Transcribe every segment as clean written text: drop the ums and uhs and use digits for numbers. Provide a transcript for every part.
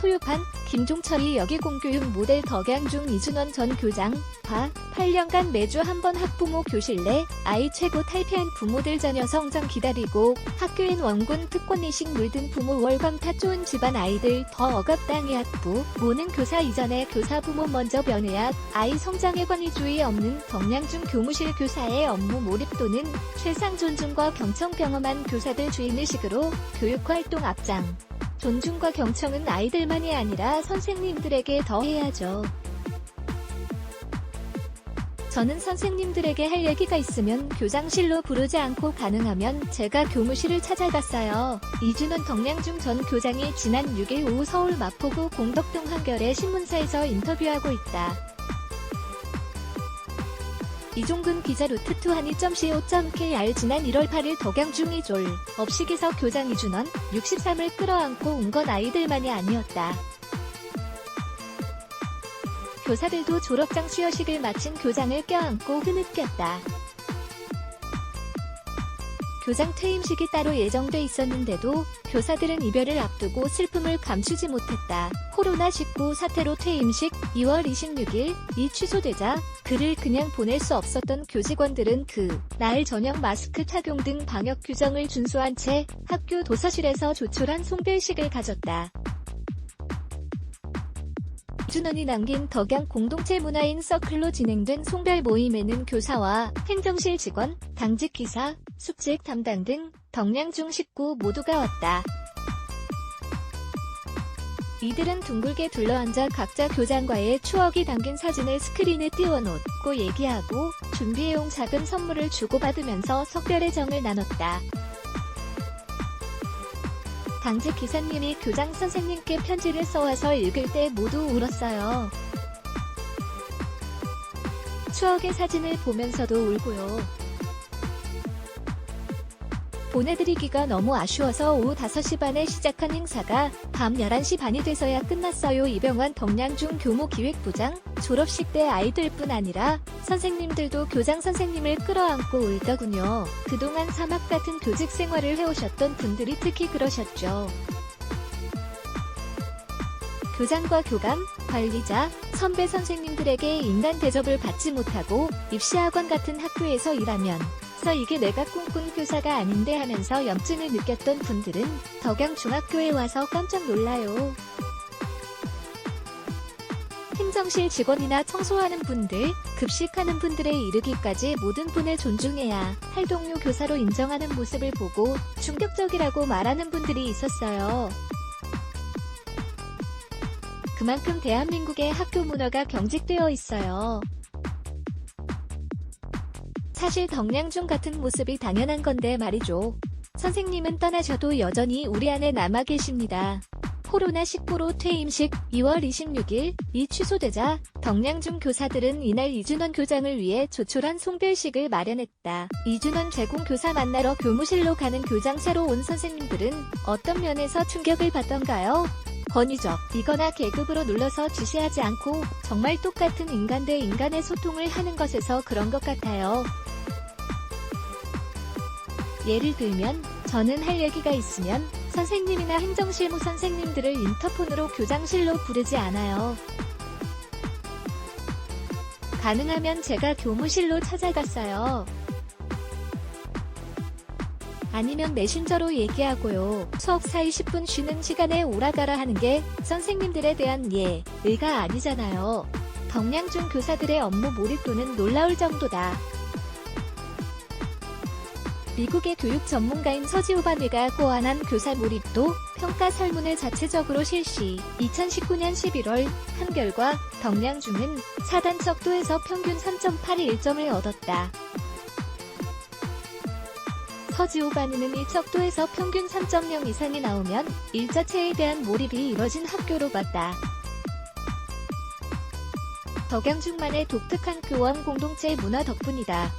토요판, 김종철이 여기공교육 모델 덕양중 이준원 전 교장, 8년간 매주 한 번 학부모 교실 내 아이 최고 탈피한 부모들 자녀 성장 기다리고 학교엔 원군 특권 이식 물든 부모 월광 타 좋은 집안 아이들 더 억압당이 학부 모는 교사 이전에 교사 부모 먼저 변해야 아이 성장에 권위주의 없는 덕양중 교무실 교사의 업무 몰입도는 최상 존중과 경청 경험한 교사들 주인의식으로 교육활동 앞장. 존중과 경청은 아이들만이 아니라 선생님들에게 더 해야죠. 저는 선생님들에게 할 얘기가 있으면 교장실로 부르지 않고 가능하면 제가 교무실을 찾아갔어요. 이준원 덕양중 전 교장이 지난 6일 오후 서울 마포구 공덕동 한겨레 신문사에서 인터뷰하고 있다. 이종근 기자 루트2한이.co.kr 지난 1월 8일 덕양중이 졸 업식에서 교장 이준원 63을 끌어안고 온 건 아이들만이 아니었다. 교사들도 졸업장 수여식을 마친 교장을 껴안고 흐느꼈다. 교장 퇴임식이 따로 예정돼 있었는데도 교사들은 이별을 앞두고 슬픔을 감추지 못했다. 코로나19 사태로 퇴임식 2월 26일 이 취소되자 글을 그냥 보낼 수 없었던 교직원들은 그 날 저녁 마스크 착용 등 방역 규정을 준수한 채 학교 도서실에서 조촐한 송별식을 가졌다. 이준원이 남긴 덕양 공동체 문화인 서클로 진행된 송별 모임에는 교사와 행정실 직원, 당직 기사, 숙직 담당 등 덕양중 식구 모두가 왔다. 이들은 둥글게 둘러앉아 각자 교장과의 추억이 담긴 사진을 스크린에 띄워놓고 얘기하고 준비해온 작은 선물을 주고받으면서 석별의 정을 나눴다. 당직 기사님이 교장 선생님께 편지를 써와서 읽을 때 모두 울었어요. 추억의 사진을 보면서도 울고요. 보내드리기가 너무 아쉬워서 오후 5시 반에 시작한 행사가 밤 11시 반이 돼서야 끝났어요. 이병환 덕양중 교무기획부장, 졸업식 때 아이들뿐 아니라 선생님들도 교장 선생님을 끌어안고 울더군요. 그동안 사막 같은 교직 생활을 해오셨던 분들이 특히 그러셨죠. 교장과 교감, 관리자, 선배 선생님들에게 인간 대접을 받지 못하고 입시학원 같은 학교에서 일하면 이게 내가 꿈꾼 교사가 아닌데 하면서 염증을 느꼈던 분들은 덕양중학교에 와서 깜짝 놀라요. 행정실 직원이나 청소하는 분들, 급식하는 분들에 이르기까지 모든 분을 존중해야 할 동료 교사로 인정하는 모습을 보고 충격적이라고 말하는 분들이 있었어요. 그만큼 대한민국의 학교 문화가 경직되어 있어요. 사실 덕양중 같은 모습이 당연한 건데 말이죠. 선생님은 떠나셔도 여전히 우리 안에 남아 계십니다. 코로나19로 퇴임식 2월 26일 이 취소되자 덕양중 교사들은 이날 이준원 교장을 위해 조촐한 송별식을 마련했다. 이준원 제공 교사 만나러 교무실로 가는 교장 새로 온 선생님들은 어떤 면에서 충격을 받던가요? 권위적, 이거나 계급으로 눌러서 지시하지 않고 정말 똑같은 인간 대 인간의 소통을 하는 것에서 그런 것 같아요. 예를 들면 저는 할 얘기가 있으면 선생님이나 행정실무 선생님들을 인터폰으로 교장실로 부르지 않아요. 가능하면 제가 교무실로 찾아갔어요. 아니면 메신저로 얘기하고요. 수업 사이 10분 쉬는 시간에 오라가라 하는 게 선생님들에 대한 예의가 아니잖아요. 덕양중 교사들의 업무 몰입도는 놀라울 정도다. 미국의 교육 전문가인 서지오바네가 고안한 교사 몰입도 평가 설문을 자체적으로 실시. 2019년 11월 한결과 덕양중은 4단 척도에서 평균 3.81점을 얻었다. 서지오바네는 이 척도에서 평균 3.0 이상이 나오면 일 자체에 대한 몰입이 이뤄진 학교로 봤다. 덕양중만의 독특한 교원 공동체 문화 덕분이다.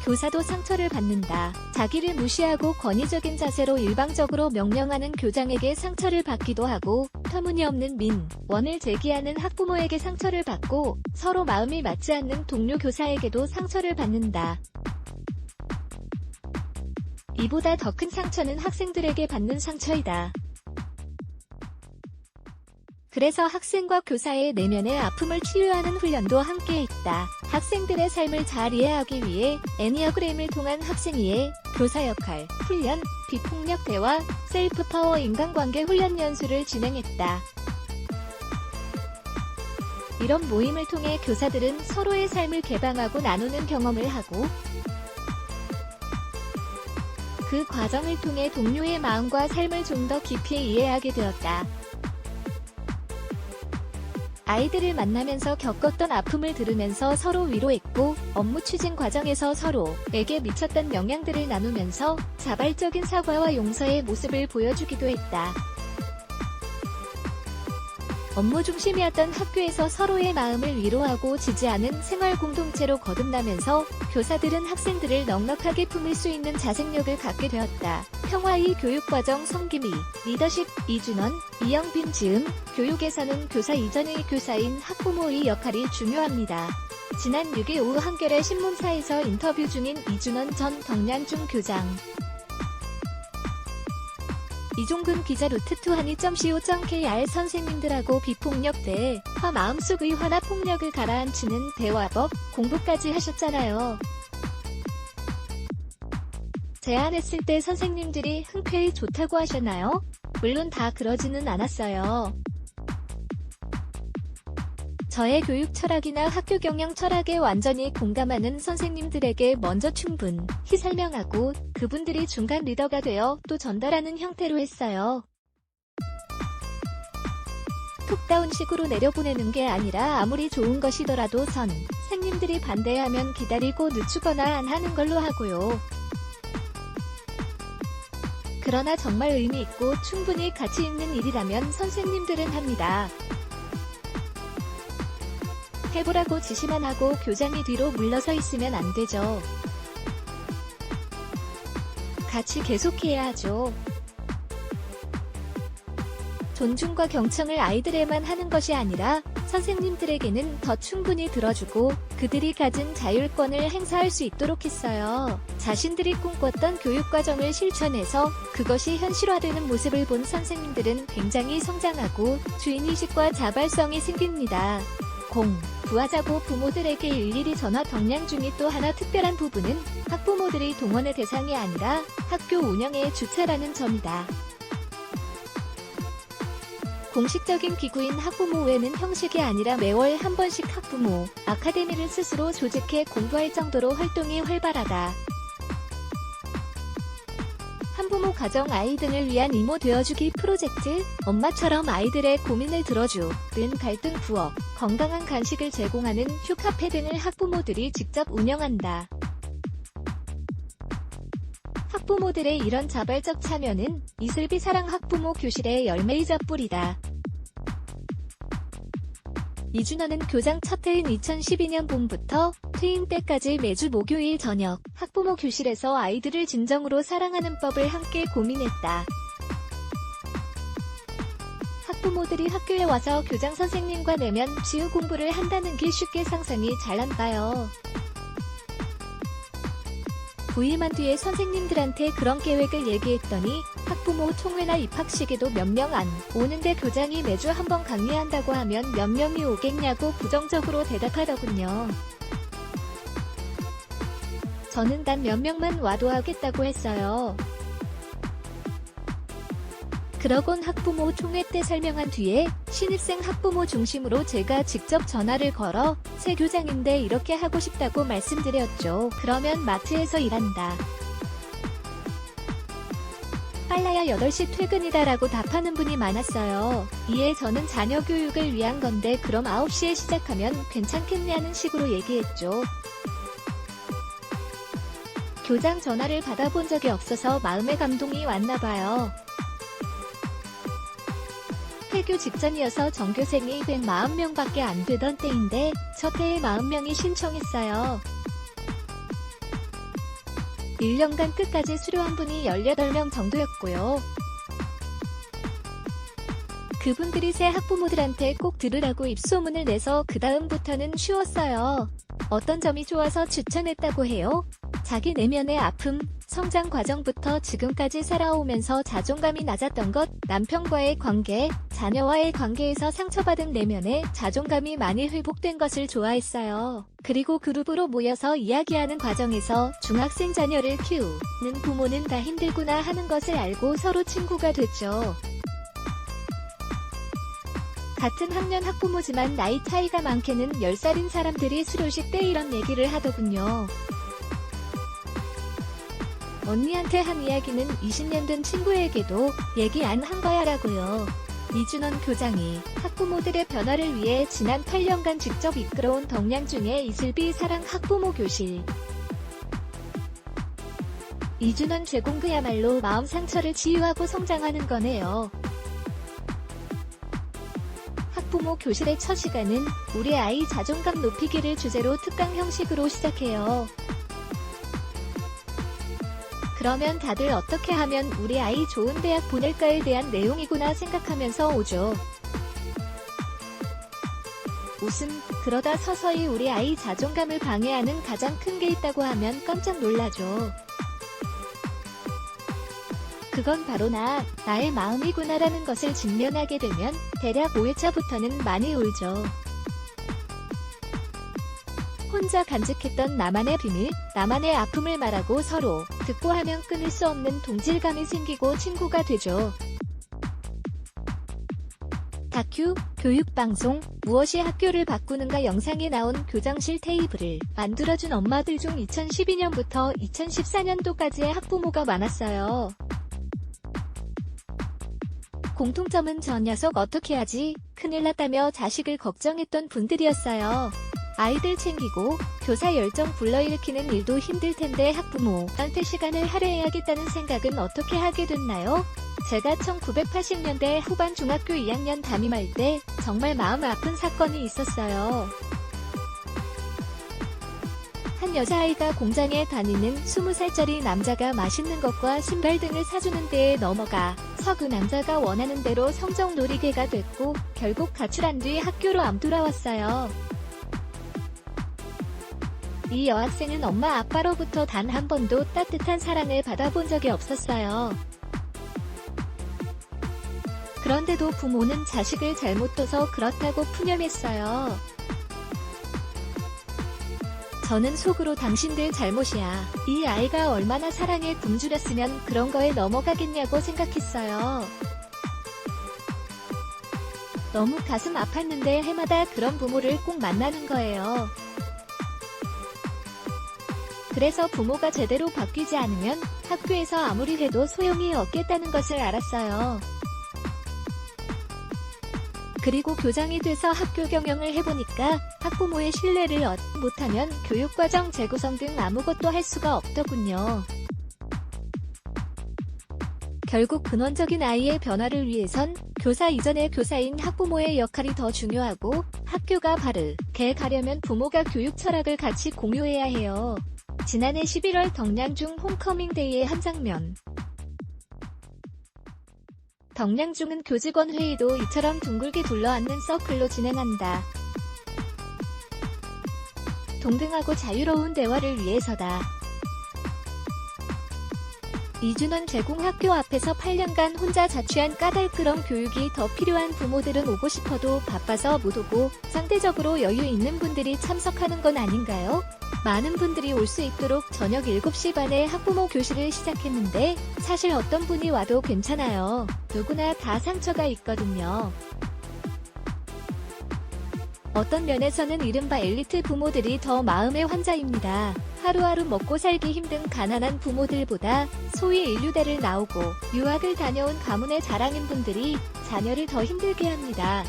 교사도 상처를 받는다. 자기를 무시하고 권위적인 자세로 일방적으로 명령하는 교장에게 상처를 받기도 하고 터무니없는 민원을 제기하는 학부모에게 상처를 받고 서로 마음이 맞지 않는 동료 교사에게도 상처를 받는다. 이보다 더 큰 상처는 학생들에게 받는 상처이다. 그래서 학생과 교사의 내면의 아픔을 치유하는 훈련도 함께했다. 학생들의 삶을 잘 이해하기 위해 애니어그램을 통한 학생이해 교사 역할, 훈련, 비폭력 대화, 셀프 파워 인간관계 훈련 연수를 진행했다. 이런 모임을 통해 교사들은 서로의 삶을 개방하고 나누는 경험을 하고 그 과정을 통해 동료의 마음과 삶을 좀 더 깊이 이해하게 되었다. 아이들을 만나면서 겪었던 아픔을 들으면서 서로 위로했고 업무 추진 과정에서 서로에게 미쳤던 영향들을 나누면서 자발적인 사과와 용서의 모습을 보여주기도 했다. 업무 중심이었던 학교에서 서로의 마음을 위로하고 지지하는 생활 공동체로 거듭나면서 교사들은 학생들을 넉넉하게 품을 수 있는 자생력을 갖게 되었다. 평화의 교육과정 성기미, 리더십, 이준원, 이영빈 즈음, 교육에서는 교사 이전의 교사인 학부모의 역할이 중요합니다. 지난 6일 오후 한겨레 신문사에서 인터뷰 중인 이준원 전 덕량중 교장. 이종근 기자 루트2한이.co.kr 선생님들하고 비폭력 대화 마음속의 화나 폭력을 가라앉히는 대화법 공부까지 하셨잖아요. 제안했을 때 선생님들이 흔쾌히 좋다고 하셨나요? 물론 다 그러지는 않았어요. 저의 교육 철학이나 학교 경영 철학에 완전히 공감하는 선생님들에게 먼저 충분히 설명하고 그분들이 중간 리더가 되어 또 전달하는 형태로 했어요. 톡다운식으로 내려보내는 게 아니라 아무리 좋은 것이더라도 선생님들이 반대하면 기다리고 늦추거나 안 하는 걸로 하고요. 그러나 정말 의미 있고 충분히 가치 있는 일이라면 선생님들은 합니다. 해보라고 지시만 하고 교장이 뒤로 물러서 있으면 안 되죠. 같이 계속해야 하죠. 존중과 경청을 아이들에만 하는 것이 아니라 선생님들에게는 더 충분히 들어주고 그들이 가진 자율권을 행사할 수 있도록 했어요. 자신들이 꿈꿨던 교육과정을 실천해서 그것이 현실화되는 모습을 본 선생님들은 굉장히 성장하고 주인의식과 자발성이 생깁니다. 부하자고 부모들에게 일일이 전화 덕량 중이 또 하나 특별한 부분은 학부모들이 동원의 대상이 아니라 학교 운영의 주체라는 점이다. 공식적인 기구인 학부모회는 형식이 아니라 매월 한 번씩 학부모 아카데미를 스스로 조직해 공부할 정도로 활동이 활발하다. 한부모 가정 아이 등을 위한 이모 되어주기 프로젝트, 엄마처럼 아이들의 고민을 들어주는 갈등 부업, 건강한 간식을 제공하는 휴카페 등을 학부모들이 직접 운영한다. 학부모들의 이런 자발적 참여는 이슬비 사랑 학부모 교실의 열매이자 뿌리다. 이준원은 교장 첫 해인 2012년 봄부터 퇴임 때까지 매주 목요일 저녁 학부모 교실에서 아이들을 진정으로 사랑하는 법을 함께 고민했다. 학부모들이 학교에 와서 교장 선생님과 내면 지우 공부를 한다는 게 쉽게 상상이 잘 안 가요. 부임한 뒤에 선생님들한테 그런 계획을 얘기했더니 학부모 총회나 입학식에도 몇 명 안 오는데 교장이 매주 한 번 강의한다고 하면 몇 명이 오겠냐고 부정적으로 대답하더군요. 저는 단 몇 명만 와도 하겠다고 했어요. 그러곤 학부모 총회 때 설명한 뒤에 신입생 학부모 중심으로 제가 직접 전화를 걸어 새 교장인데 이렇게 하고 싶다고 말씀드렸죠. 그러면 마트에서 일한다. 빨라야 8시 퇴근이다 라고 답하는 분이 많았어요. 이에 저는 자녀 교육을 위한 건데 그럼 9시에 시작하면 괜찮겠냐는 식으로 얘기했죠. 교장 전화를 받아본 적이 없어서 마음의 감동이 왔나봐요. 폐교 직전이어서 전교생이 140명밖에 안 되던 때인데 첫 해에 40명이 신청했어요. 1년간 끝까지 수료한 분이 18명 정도였고요. 그분들이 새 학부모들한테 꼭 들으라고 입소문을 내서 그 다음부터는 쉬웠어요. 어떤 점이 좋아서 추천했다고 해요? 자기 내면의 아픔, 성장 과정부터 지금까지 살아오면서 자존감이 낮았던 것, 남편과의 관계, 자녀와의 관계에서 상처받은 내면에 자존감이 많이 회복된 것을 좋아했어요. 그리고 그룹으로 모여서 이야기하는 과정에서 중학생 자녀를 키우는 부모는 다 힘들구나 하는 것을 알고 서로 친구가 됐죠. 같은 학년 학부모지만 나이 차이가 많게는 10살인 사람들이 수료식 때 이런 얘기를 하더군요. 언니한테 한 이야기는 20년 된 친구에게도 얘기 안 한 거야 라고요. 이준원 교장이 학부모들의 변화를 위해 지난 8년간 직접 이끌어온 덕량 중에 이슬비 사랑 학부모 교실. 이준원 제공그야말로 마음 상처를 치유하고 성장하는 거네요. 학부모 교실의 첫 시간은 우리 아이 자존감 높이기를 주제로 특강 형식으로 시작해요. 그러면 다들 어떻게 하면 우리 아이 좋은 대학 보낼까에 대한 내용이구나 생각하면서 오죠. 웃음, 그러다 서서히 우리 아이 자존감을 방해하는 가장 큰 게 있다고 하면 깜짝 놀라죠. 그건 바로 나의 마음이구나라는 것을 직면하게 되면 대략 5회차부터는 많이 울죠. 혼자 간직했던 나만의 비밀, 나만의 아픔을 말하고 서로 듣고 하면 끊을 수 없는 동질감이 생기고 친구가 되죠. 다큐, 교육방송, 무엇이 학교를 바꾸는가 영상에 나온 교장실 테이블을 만들어준 엄마들 중 2012년부터 2014년도까지의 학부모가 많았어요. 공통점은 저 녀석 어떻게 하지? 큰일 났다며 자식을 걱정했던 분들이었어요. 아이들 챙기고 교사 열정 불러일으키는 일도 힘들 텐데 학부모한테 시간을 할애해야겠다는 생각은 어떻게 하게 됐나요? 제가 1980년대 후반 중학교 2학년 담임할 때 정말 마음 아픈 사건이 있었어요. 한 여자아이가 공장에 다니는 20살짜리 남자가 맛있는 것과 신발 등을 사주는 데에 넘어가 그 남자가 원하는 대로 성적 놀이개가 됐고 결국 가출한 뒤 학교로 안 돌아왔어요. 이 여학생은 엄마 아빠로부터 단 한 번도 따뜻한 사랑을 받아본 적이 없었어요. 그런데도 부모는 자식을 잘못 둬서 그렇다고 푸념했어요. 저는 속으로 당신들 잘못이야. 이 아이가 얼마나 사랑에 굶주렸으면 그런 거에 넘어가겠냐고 생각했어요. 너무 가슴 아팠는데 해마다 그런 부모를 꼭 만나는 거예요. 그래서 부모가 제대로 바뀌지 않으면 학교에서 아무리 해도 소용이 없겠다는 것을 알았어요. 그리고 교장이 돼서 학교 경영을 해보니까 학부모의 신뢰를 얻지 못하면 교육과정 재구성 등 아무것도 할 수가 없더군요. 결국 근원적인 아이의 변화를 위해선 교사 이전의 교사인 학부모의 역할이 더 중요하고 학교가 바르게 가려면 부모가 교육 철학을 같이 공유해야 해요. 지난해 11월 덕량중 홈커밍데이의 한 장면. 덕량중은 교직원 회의도 이처럼 둥글게 둘러앉는 서클로 진행한다. 동등하고 자유로운 대화를 위해서다. 이준원 제공학교 앞에서 8년간 혼자 자취한 까닭스러운 교육이 더 필요한 부모들은 오고 싶어도 바빠서 못 오고 상대적으로 여유 있는 분들이 참석하는 건 아닌가요? 많은 분들이 올 수 있도록 저녁 7시 반에 학부모 교실을 시작했는데 사실 어떤 분이 와도 괜찮아요. 누구나 다 상처가 있거든요. 어떤 면에서는 이른바 엘리트 부모들이 더 마음의 환자입니다. 하루하루 먹고 살기 힘든 가난한 부모들보다 소위 인류대를 나오고 유학을 다녀온 가문의 자랑인 분들이 자녀를 더 힘들게 합니다.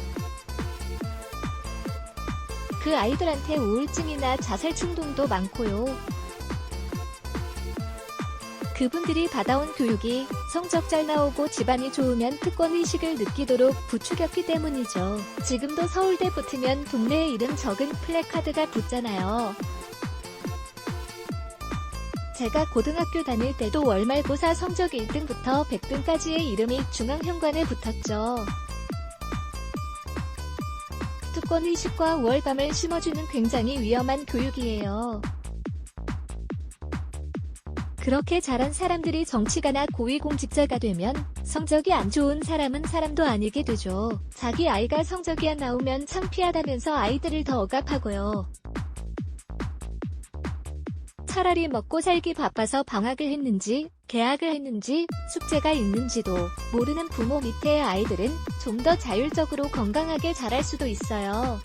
그 아이들한테 우울증이나 자살 충동도 많고요. 그분들이 받아온 교육이 성적 잘 나오고 집안이 좋으면 특권의식을 느끼도록 부추겼기 때문이죠. 지금도 서울대 붙으면 동네에 이름 적은 플래카드가 붙잖아요. 제가 고등학교 다닐 때도 월말고사 성적 1등부터 100등까지의 이름이 중앙현관에 붙었죠. 특권의식과 우월감을 심어주는 굉장히 위험한 교육이에요. 그렇게 잘한 사람들이 정치가나 고위공직자가 되면 성적이 안 좋은 사람은 사람도 아니게 되죠. 자기 아이가 성적이 안 나오면 창피하다면서 아이들을 더 억압하고요. 차라리 먹고 살기 바빠서 방학을 했는지 개학을 했는지 숙제가 있는지도 모르는 부모 밑의 아이들은 좀 더 자율적으로 건강하게 자랄 수도 있어요.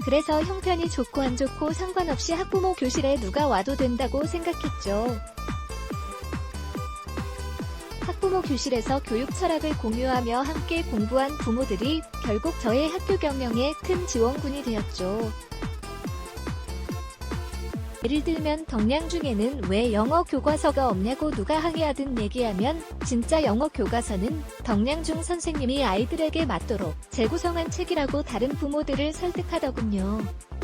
그래서 형편이 좋고 안 좋고 상관없이 학부모 교실에 누가 와도 된다고 생각했죠. 학부모 교실에서 교육 철학을 공유하며 함께 공부한 부모들이 결국 저의 학교 경영에 큰 지원군이 되었죠. 예를 들면 덕량 중에는 왜 영어 교과서가 없냐고 누가 항의하든 얘기하면 진짜 영어 교과서는 덕량중 선생님이 아이들에게 맞도록 재구성한 책이라고 다른 부모들을 설득하더군요.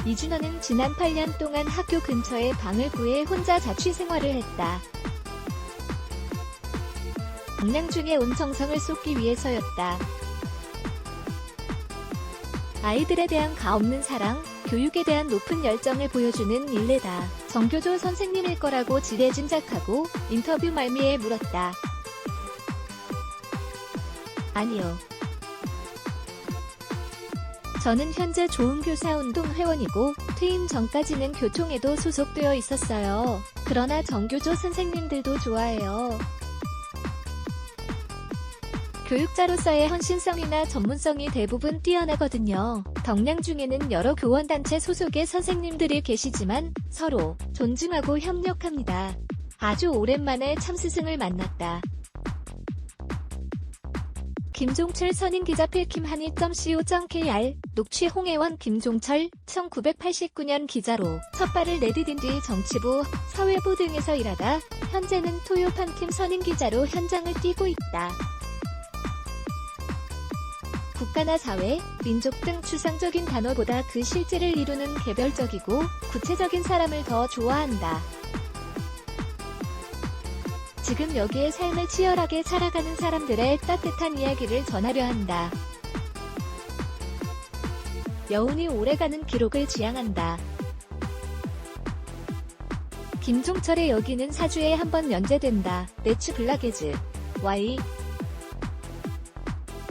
이준원은 지난 8년 동안 학교 근처에 방을 구해 혼자 자취 생활을 했다. 덕량중에 온 정성을 쏟기 위해서였다. 아이들에 대한 가없는 사랑, 교육에 대한 높은 열정을 보여주는 일례다. 정교조 선생님일 거라고 지레짐작하고 인터뷰 말미에 물었다. 아니요. 저는 현재 좋은교사운동 회원이고 퇴임 전까지는 교총에도 소속되어 있었어요. 그러나 정교조 선생님들도 좋아해요. 교육자로서의 헌신성이나 전문성이 대부분 뛰어나거든요. 덕량중에는 여러 교원단체 소속의 선생님들이 계시지만 서로 존중하고 협력합니다. 아주 오랜만에 참스승을 만났다. 김종철 선임기자 필킴한이.co.kr 녹취 홍혜원 김종철 1989년 기자로 첫 발을 내디딘 뒤 정치부, 사회부 등에서 일하다 현재는 토요판킴 선임기자로 현장을 뛰고 있다. 국가나 사회, 민족 등 추상적인 단어보다 그 실제를 이루는 개별적이고 구체적인 사람을 더 좋아한다. 지금 여기에 삶을 치열하게 살아가는 사람들의 따뜻한 이야기를 전하려 한다. 여운이 오래가는 기록을 지향한다. 김종철의 여기는 4주에 한 번 연재된다. 네츠 블라게즈 Y